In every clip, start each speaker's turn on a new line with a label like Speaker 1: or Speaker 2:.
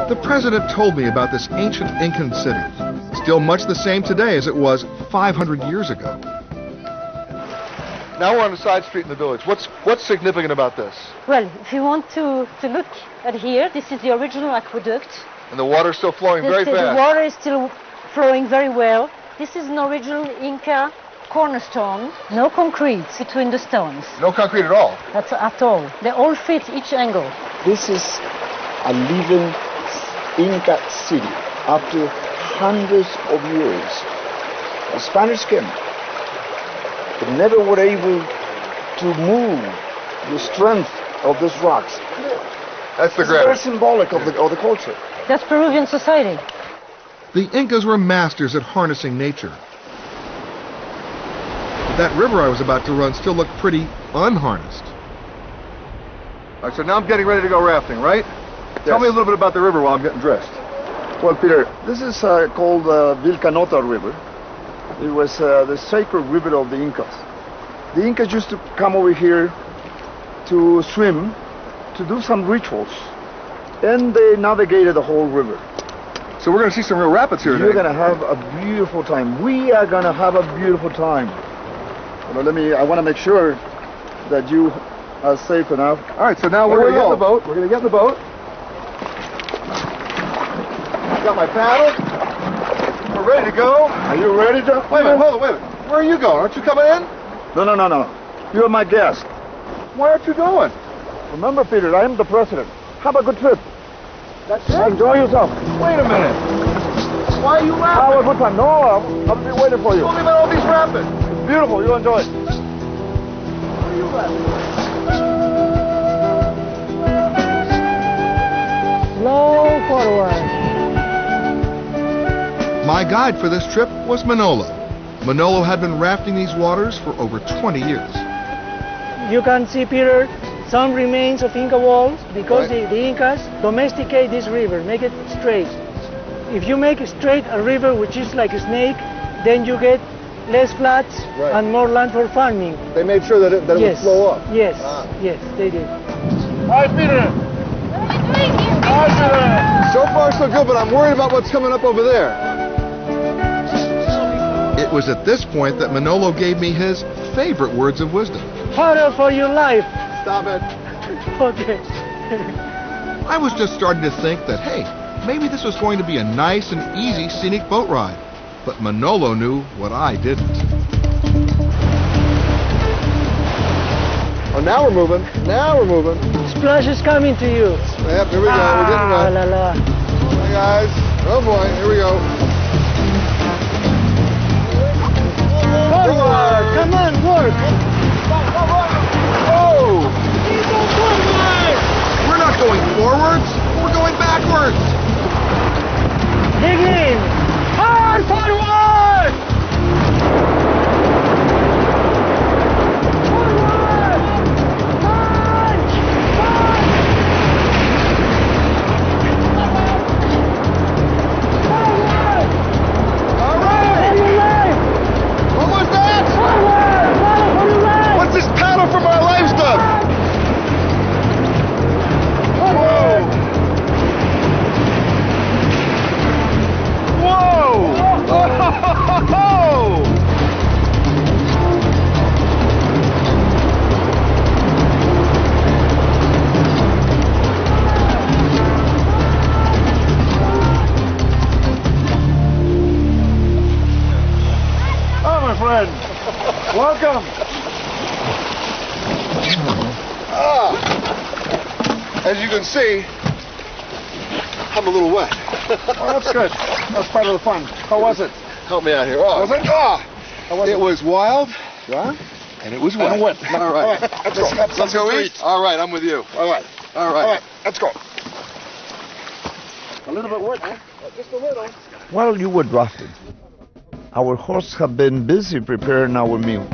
Speaker 1: The president told me about this ancient Incan city, still much the same today as it was 500 years ago.
Speaker 2: Now we're on the side street in the village. What's significant about this?
Speaker 3: Well, if you want to look at here, this is the original aqueduct.
Speaker 2: And the water's still flowing very fast.
Speaker 3: The water is still flowing very well. This is an original Inca cornerstone. No concrete between the stones.
Speaker 2: No concrete at all?
Speaker 3: That's at all. They all fit each angle.
Speaker 4: This is a living Inca city. After hundreds of years, the Spanish came, but never were able to move the strength of these rocks.
Speaker 2: That's the
Speaker 4: very symbolic of the culture.
Speaker 3: That's Peruvian society.
Speaker 1: The Incas were masters at harnessing nature. But that river I was about to run still looked pretty unharnessed.
Speaker 2: All right, so now I'm getting ready to go rafting, right?
Speaker 4: Yes.
Speaker 2: Tell me a little bit about the river while I'm getting dressed.
Speaker 4: Well, Peter, this is called Vilcanota River. It was the sacred river of the Incas. The Incas used to come over here to swim, to do some rituals, and they navigated the whole river.
Speaker 2: So we're going to see some real rapids here today.
Speaker 4: You're going to have a beautiful time. We are going to have a beautiful time. Well, I want to make sure that you are safe enough.
Speaker 2: All right, so now we're going to get in the boat. We're going to get in the boat. Got my paddle. We're ready to go.
Speaker 4: Are you ready to?
Speaker 2: Wait a minute, hold on, wait a minute. Where are you going? Aren't you coming in?
Speaker 4: No. You're my guest.
Speaker 2: Where aren't you going?
Speaker 4: Remember, Peter, I am the president. Have a good trip.
Speaker 2: That's it?
Speaker 4: Enjoy yourself.
Speaker 2: Wait a minute. Why are you laughing?
Speaker 4: Have a good time. No, I'll be waiting for you.
Speaker 2: Tell me about all these rapids.
Speaker 4: It's beautiful. You'll enjoy it.
Speaker 2: What are you laughing?
Speaker 3: Slow forward.
Speaker 1: My guide for this trip was Manolo. Manolo had been rafting these waters for over 20 years.
Speaker 5: You can see, Peter, some remains of Inca walls because the Incas domesticate this river, make it straight. If you make straight a river which is like a snake, then you get less floods and more land for farming.
Speaker 2: They made sure that it would flow up.
Speaker 5: Yes, yes, they did.
Speaker 4: Hi, Peter. Hi, Peter.
Speaker 2: So far so good, but I'm worried about what's coming up over there.
Speaker 1: It was at this point that Manolo gave me his favorite words of wisdom.
Speaker 5: Paddle for your life.
Speaker 2: Stop it.
Speaker 5: Okay.
Speaker 1: I was just starting to think that, hey, maybe this was going to be a nice and easy scenic boat ride. But Manolo knew what I didn't.
Speaker 2: Oh, now we're moving. Now we're moving.
Speaker 5: Splash is coming to you.
Speaker 2: Yep, here we go. We're getting
Speaker 5: La,
Speaker 2: it.
Speaker 5: la, la.
Speaker 2: Hi, guys. Oh, boy. Here we go.
Speaker 5: Forward. Come on, work.
Speaker 2: Oh!
Speaker 1: We're not going forwards. We're going backwards.
Speaker 5: Dig in. Hard forward. Forward. Punch. Forward.
Speaker 2: All right!
Speaker 5: For your life.
Speaker 2: What was that?
Speaker 5: Forward. Paddle for your life.
Speaker 2: What's this paddle for my life stuff?
Speaker 5: Forward.
Speaker 2: Whoa! Whoa!
Speaker 4: Oh, my friend. Welcome.
Speaker 2: As you can see, I'm a little wet.
Speaker 4: Oh, that's good. That's part of the fun. How was it?
Speaker 2: Help me out here. Oh,
Speaker 4: Was it?
Speaker 2: Ah!
Speaker 4: It
Speaker 2: was wild,
Speaker 4: Yeah?
Speaker 2: and it was wet.
Speaker 4: And wet.
Speaker 2: All right.
Speaker 4: Let's go.
Speaker 2: Let's go eat. All right, I'm with you.
Speaker 4: All right.
Speaker 2: All right.
Speaker 4: Let's go. A little bit wet, huh? Just a little. While you were drafting, our hosts have been busy preparing our meal.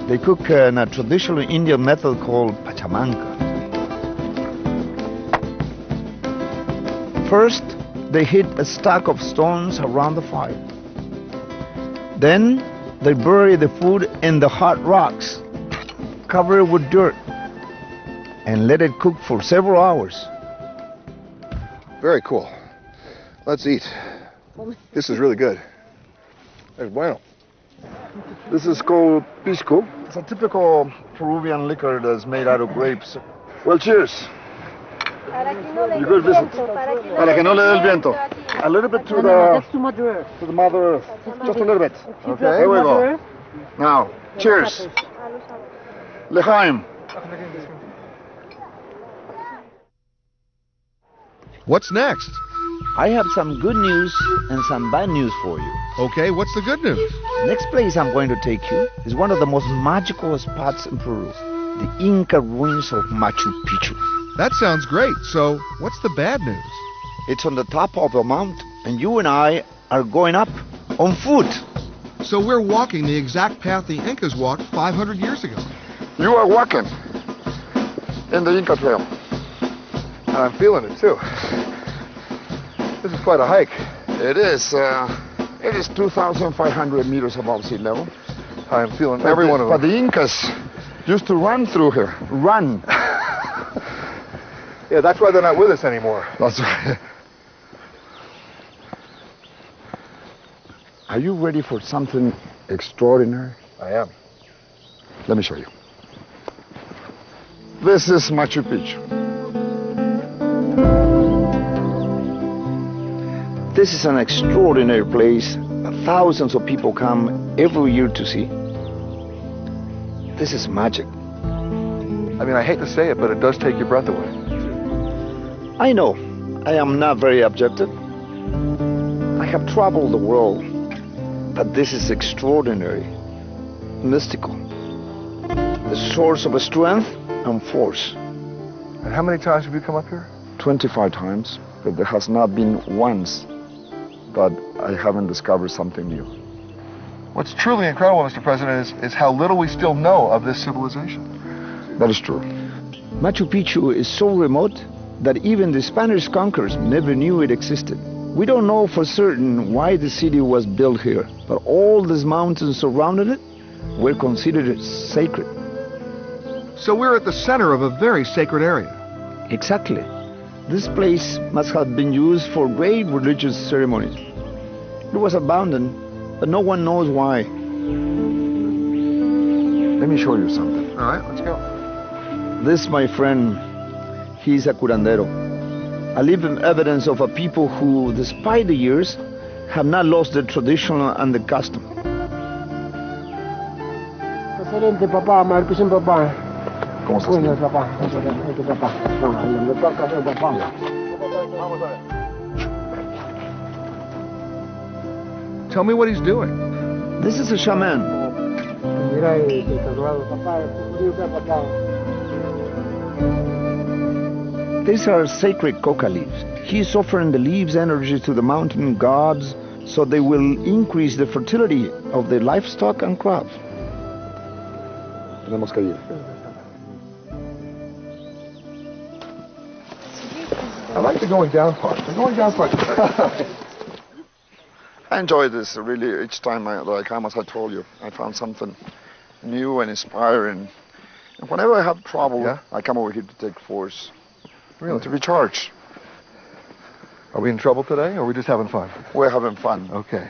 Speaker 4: They cook in a traditional Indian method called pachamanca. First, they heat a stack of stones around the fire. Then, they bury the food in the hot rocks. cover it with dirt, and let it cook for several hours.
Speaker 2: Very cool. Let's eat. This is really good. It's bueno.
Speaker 4: This is called pisco. It's a typical Peruvian liquor that's made out of grapes. Well, cheers. You good visit. Para que no le dé el viento. A little bit to
Speaker 3: That's to Mother Earth.
Speaker 4: to the Mother Earth. Just a little bit.
Speaker 3: Okay,
Speaker 4: There we
Speaker 3: Mother
Speaker 4: go.
Speaker 3: Earth.
Speaker 4: Now, cheers. L'chaim.
Speaker 1: What's next?
Speaker 6: I have some good news and some bad news for you.
Speaker 1: Okay, what's the good news?
Speaker 6: Next place I'm going to take you is one of the most magical spots in Peru, the Inca ruins of Machu Picchu.
Speaker 1: That sounds great. So, what's the bad news?
Speaker 6: It's on the top of a mountain, and you and I are going up on foot.
Speaker 1: So we're walking the exact path the Incas walked 500 years ago.
Speaker 4: You are walking in the Inca Trail.
Speaker 2: And I'm feeling it too. This is quite a hike.
Speaker 4: It is. It is 2,500 meters above sea level.
Speaker 2: I'm feeling every one of
Speaker 4: But
Speaker 2: them.
Speaker 4: the Incas used to run through here. Run.
Speaker 2: Yeah, that's why they're not with us anymore.
Speaker 4: That's right. Are you ready for something extraordinary?
Speaker 2: I am.
Speaker 4: Let me show you. This is Machu Picchu.
Speaker 6: This is an extraordinary place. Thousands of people come every year to see. This is magic.
Speaker 2: I mean, I hate to say it, but it does take your breath away.
Speaker 6: I know, I am not very objective. I have traveled the world, but this is extraordinary, mystical, the source of strength and force.
Speaker 2: And how many times have you come up here?
Speaker 4: 25 times, but there has not been once that I haven't discovered something new.
Speaker 2: What's truly incredible, Mr. President, is how little we still know of this civilization.
Speaker 4: That is true.
Speaker 6: Machu Picchu is so remote that even the Spanish conquerors never knew it existed. We don't know for certain why the city was built here, but all these mountains surrounding it were considered sacred.
Speaker 1: So we're at the center of a very sacred area.
Speaker 6: Exactly. This place must have been used for great religious ceremonies. It was abandoned, but no one knows why.
Speaker 4: Let me show you something.
Speaker 2: All right, let's go.
Speaker 6: This, my friend, he's a curandero, a living evidence of a people who, despite the years, have not lost the tradition and the custom.
Speaker 5: Excelente, papá. Marquísimo, papá.
Speaker 4: ¿Cómo estás?
Speaker 5: Bueno, papá. Excelente, papá. Me toca hacer, papá.
Speaker 1: Tell me what he's doing.
Speaker 6: This is a shaman.
Speaker 5: Mira, papá. Papá.
Speaker 6: These are sacred coca leaves. He is offering the leaves' energy to the mountain gods so they will increase the fertility of the livestock and crops.
Speaker 4: Tenemos que ir.
Speaker 2: I like the going down part. The going down part.
Speaker 4: I enjoy this really each time that I come, as I told you. I found something new and inspiring. And whenever I have trouble,
Speaker 2: Yeah?
Speaker 4: I come over here to take force.
Speaker 2: Really?
Speaker 4: To recharge.
Speaker 2: Are we in trouble today, or are we just having fun?
Speaker 4: We're having fun.
Speaker 2: Okay.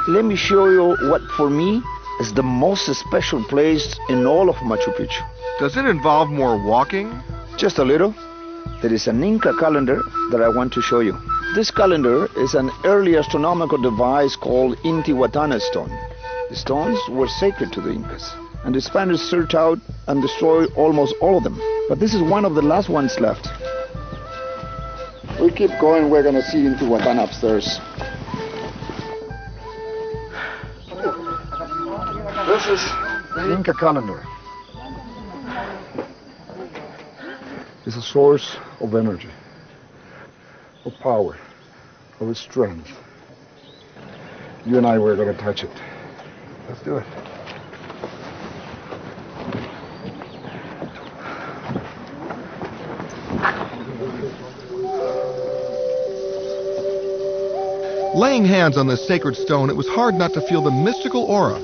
Speaker 6: Let me show you what, for me, is the most special place in all of Machu Picchu.
Speaker 1: Does it involve more walking?
Speaker 6: Just a little. There is an Inca calendar that I want to show you. This calendar is an early astronomical device called Intihuatana stone. The stones were sacred to the Incas, and the Spanish searched out and destroyed almost all of them. But this is one of the last ones left.
Speaker 4: We keep going, we're going to see Intihuatana upstairs. This is the Inca calendar. It's a source of energy, of power, of strength. You and I were going to touch it.
Speaker 2: Let's do it.
Speaker 1: Laying hands on this sacred stone, it was hard not to feel the mystical aura